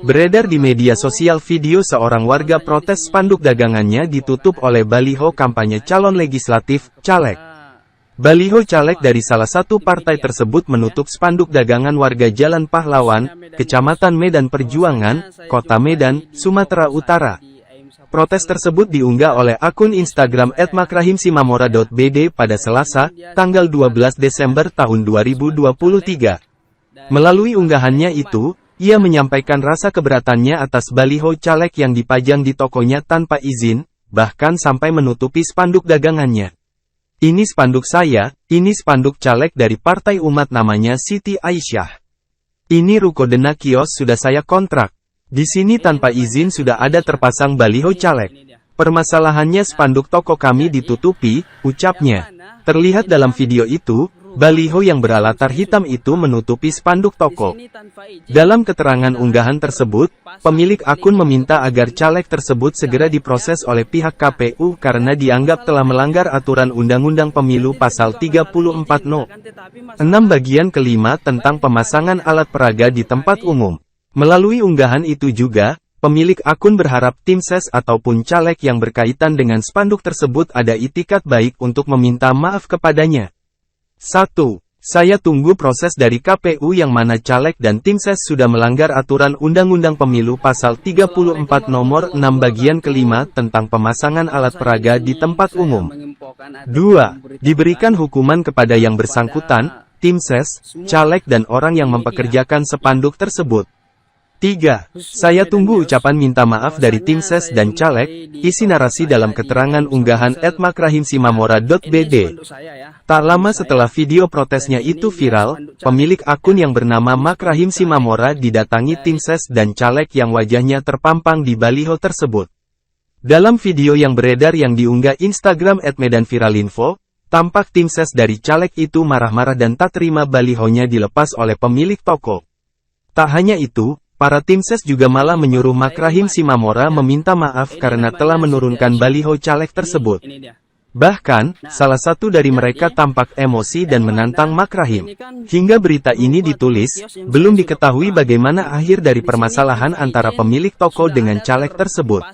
Beredar di media sosial video seorang warga protes spanduk dagangannya ditutup oleh baliho kampanye calon legislatif, caleg. Baliho caleg dari salah satu partai tersebut menutup spanduk dagangan warga Jalan Pahlawan, Kecamatan Medan Perjuangan, Kota Medan, Sumatera Utara. Protes tersebut diunggah oleh akun Instagram @makrahimsimamora.bd pada Selasa, tanggal 12 Desember tahun 2023. Melalui unggahannya itu, ia menyampaikan rasa keberatannya atas baliho caleg yang dipajang di tokonya tanpa izin, bahkan sampai menutupi spanduk dagangannya. "Ini spanduk saya, ini spanduk caleg dari Partai Umat namanya Siti Aisyah. Ini ruko Dena kios sudah saya kontrak. Di sini tanpa izin sudah ada terpasang baliho caleg. Permasalahannya spanduk toko kami ditutupi," ucapnya. Terlihat dalam video itu, baliho yang beralatar hitam itu menutupi spanduk toko. Dalam keterangan unggahan tersebut, pemilik akun meminta agar caleg tersebut segera diproses oleh pihak KPU karena dianggap telah melanggar aturan Undang-Undang Pemilu Pasal 34 No. 6 Bagian kelima tentang pemasangan alat peraga di tempat umum. Melalui unggahan itu juga, pemilik akun berharap tim ses ataupun caleg yang berkaitan dengan spanduk tersebut ada itikat baik untuk meminta maaf kepadanya. 1. Saya tunggu proses dari KPU yang mana caleg dan tim ses sudah melanggar aturan Undang-Undang Pemilu Pasal 34 Nomor 6 Bagian kelima tentang pemasangan alat peraga di tempat umum. 2. Diberikan hukuman kepada yang bersangkutan, tim ses, caleg dan orang yang mempekerjakan spanduk tersebut. 3. Saya tunggu ucapan minta maaf dari tim ses dan caleg, isi narasi dalam keterangan unggahan @makrahimsimamora.bd. Tak lama setelah video protesnya itu viral, pemilik akun yang bernama Makrahim Simamora didatangi tim ses dan caleg yang wajahnya terpampang di baliho tersebut. Dalam video yang beredar yang diunggah Instagram @medanviralinfo, tampak tim ses dari caleg itu marah-marah dan tak terima balihonya dilepas oleh pemilik toko. Tak hanya itu, para tim ses juga malah menyuruh Makrahim Simamora meminta maaf karena telah menurunkan baliho caleg tersebut. Bahkan, salah satu dari mereka tampak emosi dan menantang Makrahim. Hingga berita ini ditulis, belum diketahui bagaimana akhir dari permasalahan antara pemilik toko dengan caleg tersebut.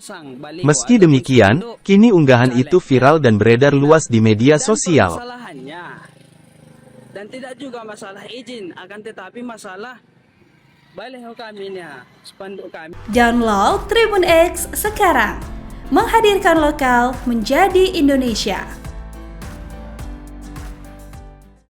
Meski demikian, kini unggahan itu viral dan beredar luas di media sosial. Dan tidak juga masalah izin, akan tetapi masalah baliho kami, spanduk kami. Download Tribun X sekarang, menghadirkan lokal menjadi Indonesia.